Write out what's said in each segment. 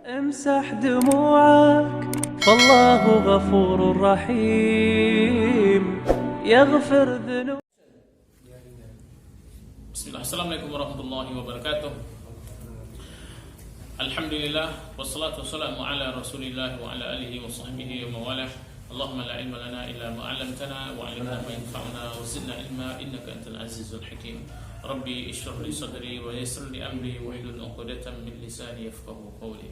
امسح دموعك فالله غفور رحيم يغفر ذنوب. Bismillah. Assalamualaikum warahmatullahi wabarakatuh. Alhamdulillah wassalatu wassalamu ala Rasulillah wa ala alihi wa sahbihi wa mawalah. Allahumma la ilma lana illa ma 'allamtana wa 'allimna ma yanfa'una wa zidna ilma innaka antal azizul hakim. Rabbi ishrah li sadri wa yassir li amri wa hlul 'uqdatam min lisani yafqahu qawli.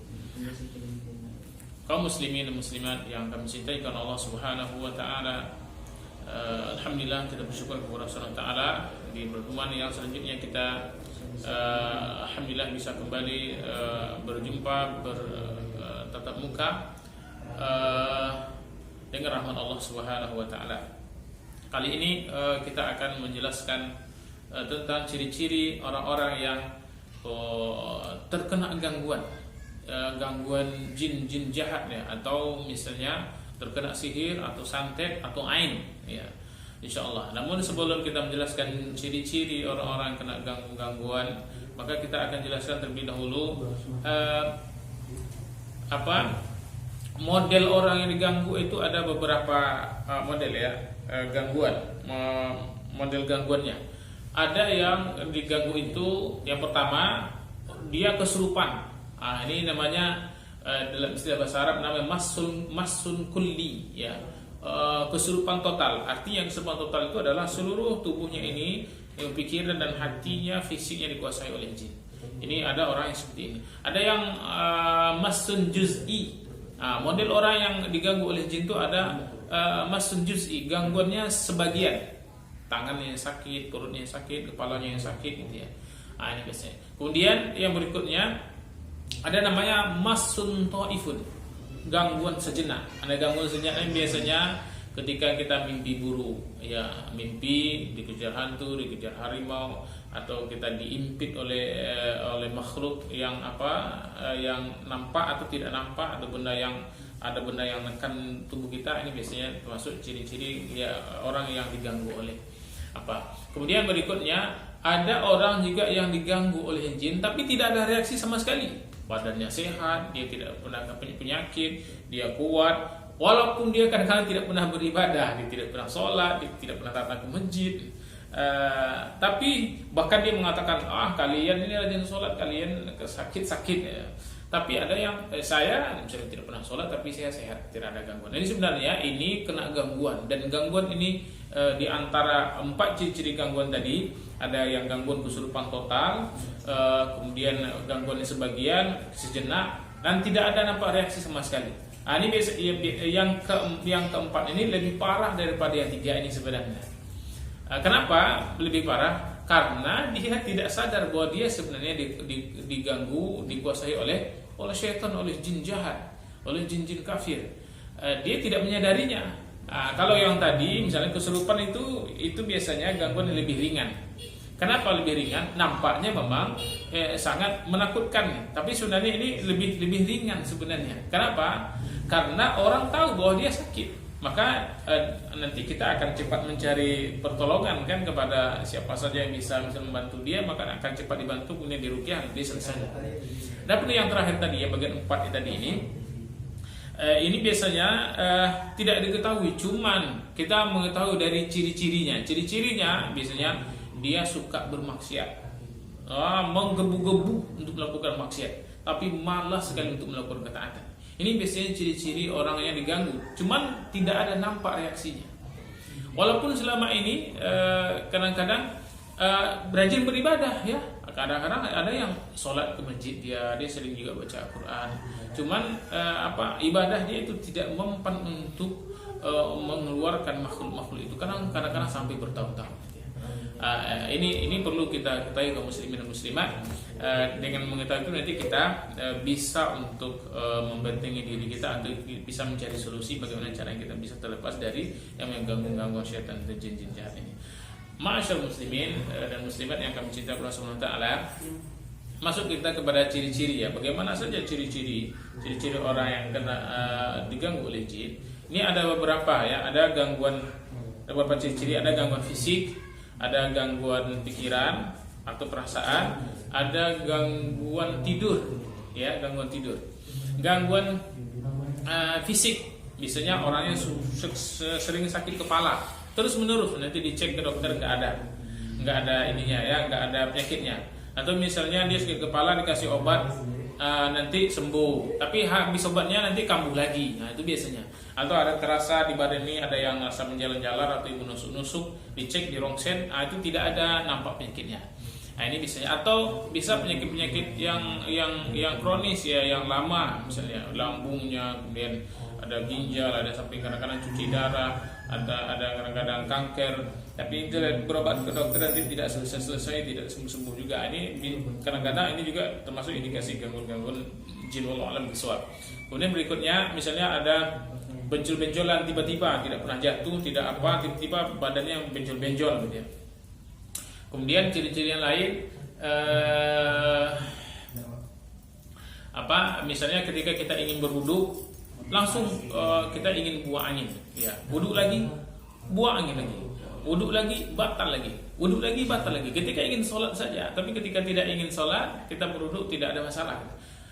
Kaum muslimin dan muslimat yang kami cintai karena Allah Subhanahu wa taala, alhamdulillah kita bersyukur kepada Allah Subhanahu wa taala di pertemuan yang selanjutnya kita alhamdulillah bisa kembali berjumpa bertatap muka dengan rahmat Allah Subhanahu wa taala. Kali ini kita akan menjelaskan tentang ciri-ciri orang-orang yang terkena gangguan jin jahat ya, atau misalnya terkena sihir atau santet atau ain ya, insyaallah. Namun sebelum kita menjelaskan ciri-ciri orang-orang yang kena gangguan, maka kita akan jelaskan terlebih dahulu model orang yang diganggu. Itu ada beberapa model ya, model gangguannya. Ada yang diganggu itu, yang pertama dia kesurupan. Ini namanya dalam istilah bahasa Arab namanya masun kulli ya, kesurupan total. Artinya kesurupan total itu adalah seluruh tubuhnya ini, pikiran dan hatinya, fisiknya dikuasai oleh jin. Ini ada orang yang seperti ini. Ada yang masun juz'i. Model orang yang diganggu oleh jin itu ada masun juz'i, gangguannya sebagian. Tangannya yang sakit, perutnya yang sakit, kepalanya yang sakit gitu ya. Ini biasanya. Kemudian yang berikutnya ada namanya masun ta'ifun, gangguan sejenak. Ada gangguan sejenak ini biasanya ketika kita mimpi buruk ya, mimpi dikejar hantu, dikejar harimau, atau kita diimpit oleh makhluk yang yang nampak atau tidak nampak, ada benda yang menekan tubuh kita. Ini biasanya termasuk ciri-ciri ya orang yang diganggu oleh Kemudian berikutnya ada orang juga yang diganggu oleh jin tapi tidak ada reaksi sama sekali. Badannya sehat, dia tidak pernah punya penyakit, dia kuat, walaupun dia kadang-kadang tidak pernah beribadah, dia tidak pernah sholat, dia tidak pernah datang ke masjid. Tapi bahkan dia mengatakan, kalian ini rajin sholat, kalian sakit-sakit ya. Tapi ada yang saya misalnya tidak pernah sholat tapi saya sehat, tidak ada gangguan. Ini sebenarnya ini kena gangguan, dan gangguan ini di antara 4 ciri-ciri gangguan tadi, ada yang gangguan kesurupan total, kemudian gangguan sebagian, sejenak, dan tidak ada nampak reaksi sama sekali. Ini biasa, yang keempat ini lebih parah daripada yang 3 ini sebenarnya. Kenapa lebih parah? Karena dia tidak sadar bahwa dia sebenarnya diganggu, dikuasai oleh syaitan, oleh jin jahat, oleh jin-jin kafir. Dia tidak menyadarinya. Kalau yang tadi misalnya kesurupan itu biasanya gangguan yang lebih ringan. Kenapa lebih ringan? Nampaknya memang sangat menakutkan, tapi sebenarnya ini lebih ringan sebenarnya. Kenapa? Karena orang tahu bahwa dia sakit. Maka nanti kita akan cepat mencari pertolongan kan kepada siapa saja yang bisa membantu dia, maka akan cepat dibantu, kemudian diruqyah, dia selesai. Dan yang terakhir tadi ya, bagian 4 tadi ini biasanya tidak diketahui, cuman kita mengetahui dari ciri-cirinya. Ciri-cirinya biasanya dia suka bermaksiat, menggebu-gebu untuk melakukan maksiat, tapi malas sekali untuk melakukan ketaatan. Ini biasanya ciri-ciri orang yang diganggu, cuman tidak ada nampak reaksinya. Walaupun selama ini kadang-kadang rajin beribadah ya, kadang-kadang ada yang sholat ke masjid, dia sering juga baca Al-Quran, cuman ibadah dia itu tidak mempan untuk mengeluarkan makhluk-makhluk itu, kadang-kadang sampai bertahun-tahun. Ini perlu kita ketahui kaum muslimin dan muslimat. Dengan mengetahui itu nanti kita bisa untuk membentengi diri kita, atau bisa mencari solusi bagaimana cara kita bisa terlepas dari yang mengganggu syaitan dan jin-jin jahat ini. Ma'asyar muslimin dan muslimat yang kami cintai Allah Subhanahu wa taala, masuk kita kepada ciri-ciri ya. Bagaimana saja ciri-ciri orang yang kena diganggu oleh jin. Ini ada beberapa ya, ada beberapa ciri-ciri, ada gangguan fisik, ada gangguan pikiran atau perasaan, ada gangguan tidur ya, gangguan tidur. Gangguan fisik, biasanya orangnya sering sakit kepala terus menerus, nanti dicek ke dokter nggak ada ininya ya, nggak ada penyakitnya. Atau misalnya dia sakit kepala dikasih obat, nanti sembuh, tapi habis obatnya nanti kambuh lagi. Nah itu biasanya. Atau ada terasa di badan ini ada yang rasa menjalar-jalar atau menusuk-nusuk, dicek di rongsen, itu tidak ada nampak penyakitnya. Nah ini biasanya. Atau bisa penyakit-penyakit yang kronis ya, yang lama, misalnya lambungnya, kemudian ada ginjal, ada sampai kadang-kadang cuci darah, ada kadang-kadang kanker, tapi itu berobat ke dokter nanti tidak selesai, tidak sembuh juga. Ini kadang-kadang ini juga termasuk indikasi gangguan jin, wallahu a'lam bishawab. Kemudian berikutnya misalnya ada benjol-benjolan tiba-tiba, tidak pernah jatuh, tidak apa, tiba-tiba badannya benjol-benjol gitu ya. Kemudian ciri-ciri yang lain misalnya ketika kita ingin berwudu langsung kita ingin buang angin ya, wudu lagi buang angin lagi, wudu lagi batal lagi, wudu lagi batal lagi. Ketika ingin sholat saja, tapi ketika tidak ingin sholat kita berwudu tidak ada masalah.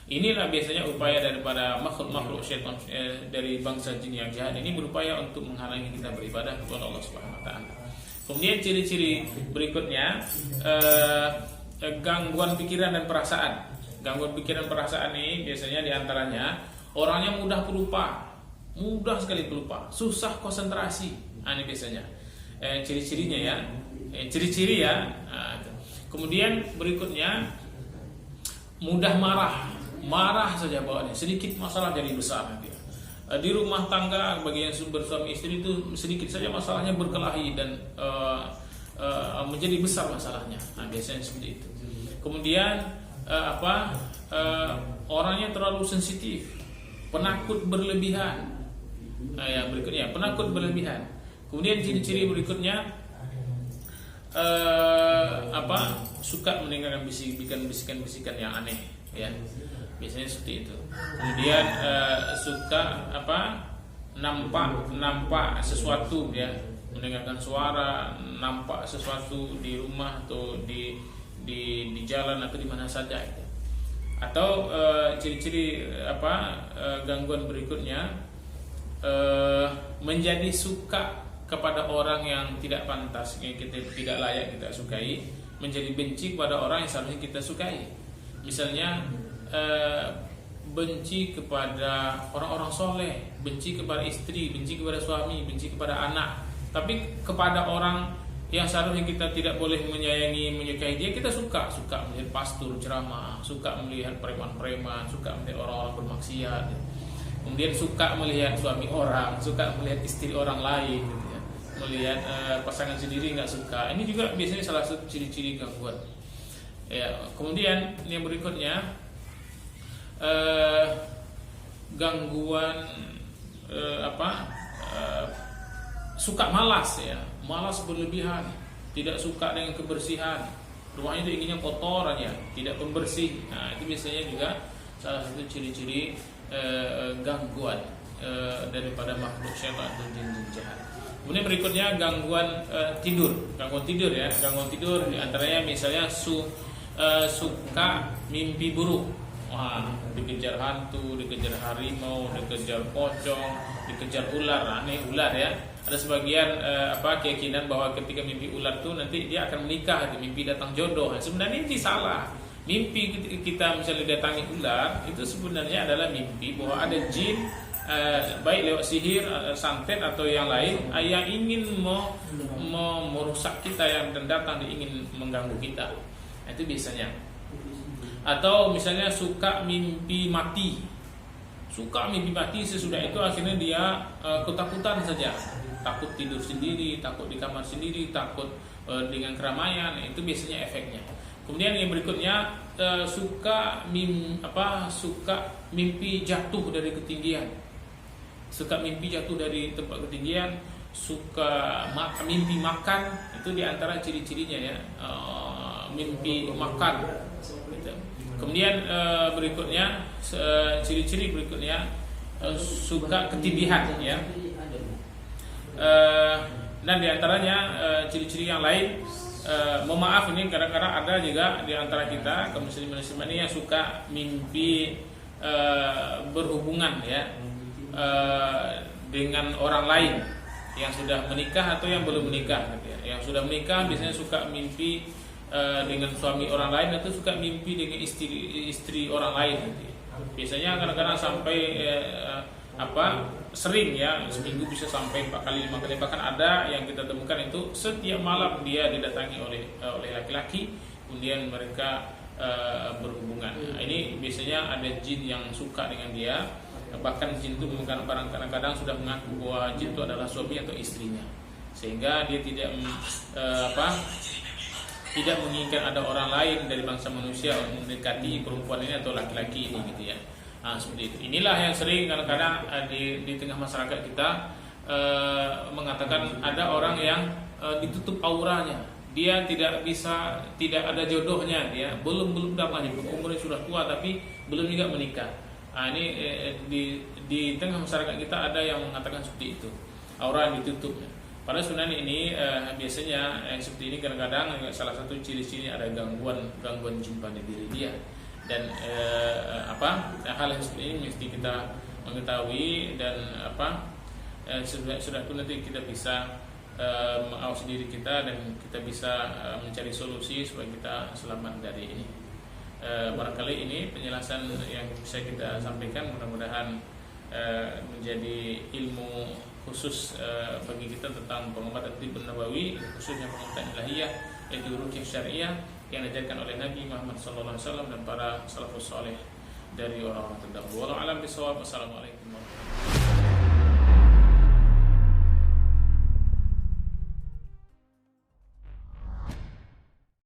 Inilah biasanya upaya daripada makhluk syaitan dari bangsa jin yang jahat ini, berupaya untuk menghalangi kita beribadah kepada Allah Subhanahu wa taala. Kemudian ciri-ciri berikutnya gangguan pikiran dan perasaan. Gangguan pikiran perasaan ini biasanya diantaranya orangnya mudah pelupa, mudah sekali pelupa, susah konsentrasi. Ini biasanya ciri-cirinya ya, ciri-ciri ya. Kemudian berikutnya mudah marah saja bawaannya, sedikit masalah jadi besar nanti. Di rumah tangga bagi yang bersuami istri itu sedikit saja masalahnya berkelahi dan menjadi besar masalahnya. Nah, biasanya seperti itu. Kemudian orangnya terlalu sensitif, penakut berlebihan. Ya berikutnya penakut berlebihan. Kemudian ciri-ciri berikutnya suka mendengarkan bisikan-bisikan yang aneh ya. Biasanya seperti itu. Kemudian suka nampak sesuatu ya, mendengarkan suara, nampak sesuatu di rumah atau di jalan atau di mana saja itu. Atau ciri-ciri gangguan berikutnya menjadi suka kepada orang yang tidak pantas, yang kita tidak layak kita sukai, menjadi benci kepada orang yang seharusnya kita sukai. Misalnya benci kepada orang-orang soleh, benci kepada istri, benci kepada suami, benci kepada anak. Tapi kepada orang yang seharusnya kita tidak boleh menyayangi, menyukai dia, kita suka melihat pastor ceramah, suka melihat preman-preman, suka melihat orang-orang bermaksiat. Kemudian suka melihat suami orang, suka melihat istri orang lain, gitu ya. Melihat pasangan sendiri nggak suka. Ini juga biasanya salah satu ciri-ciri gangguan. Ya, kemudian yang berikutnya gangguan suka malas ya, malas berlebihan, tidak suka dengan kebersihan, rumahnya itu inginnya kotor aja, tidak pembersih. Nah itu biasanya juga salah satu ciri-ciri gangguan daripada makhluk syaitan atau jin jahat. Kemudian berikutnya gangguan tidur ya, gangguan tidur diantaranya misalnya suka mimpi buruk. Wah, dikejar hantu, dikejar harimau, dikejar pocong, dikejar ular. Nah, ini ular ya. Ada sebagian keyakinan bahwa ketika mimpi ular tuh nanti dia akan menikah, mimpi datang jodoh. Nah, sebenarnya ini salah. Mimpi kita misalnya datangi ular itu sebenarnya adalah mimpi bahwa ada jin baik lewat sihir, santet atau yang lain yang ingin merusak kita, yang datang dia ingin mengganggu kita. Nah, itu biasanya. Atau misalnya suka mimpi mati, sesudah itu akhirnya dia ketakutan saja, takut tidur sendiri, takut di kamar sendiri, takut dengan keramaian. Itu biasanya efeknya. Kemudian yang berikutnya suka mimpi jatuh dari ketinggian, suka mimpi jatuh dari tempat ketinggian, suka mimpi makan. Itu diantara ciri-cirinya ya, mimpi makan gitu. Kemudian berikutnya ciri-ciri berikutnya suka ketidihan ya. Dan diantaranya ciri-ciri yang lain, mohon maaf ini kadang-kadang ada juga diantara kita kaum muslimin ini yang suka mimpi berhubungan ya dengan orang lain yang sudah menikah atau yang belum menikah gitu ya. Yang sudah menikah biasanya suka mimpi dengan suami orang lain atau suka mimpi dengan istri orang lain gitu ya. Biasanya kadang-kadang sampai sering ya, seminggu bisa sampai 4 kali 5 kali, bahkan ada yang kita temukan itu setiap malam dia didatangi oleh laki-laki, kemudian mereka berhubungan. Nah, ini biasanya ada jin yang suka dengan dia, bahkan jin itu kadang-kadang sudah mengaku bahwa jin itu adalah suami atau istrinya, sehingga dia tidak menginginkan ada orang lain dari bangsa manusia mendekati perempuan ini atau laki-laki ini gitu ya. Nah, seperti itu. Inilah yang sering kadang-kadang di tengah masyarakat kita mengatakan ada orang yang ditutup auranya, dia tidak ada jodohnya, dia belum dapat, umurnya sudah tua tapi belum juga menikah. Nah, ini di tengah masyarakat kita ada yang mengatakan seperti itu, aura yang ditutup. Pada sebenarnya ini biasanya seperti ini kadang-kadang salah satu ciri-ciri ada gangguan jin pada diri dia. Dan hal yang seperti ini mesti kita mengetahui dan sudah pun nanti kita bisa mengawasi diri kita dan kita bisa mencari solusi supaya kita selamat dari ini. Barangkali ini penjelasan yang bisa kita sampaikan, mudah-mudahan menjadi ilmu khusus bagi kita tentang pengobatan tibb nabawi, khususnya pengobatan ilahiyah yaitu ruqyah syariah yang diajarkan oleh Nabi Muhammad SAW dan para salafus saleh dari orang-orang terdahulu. Wallahu a'lam bishawab. Wassalamualaikum.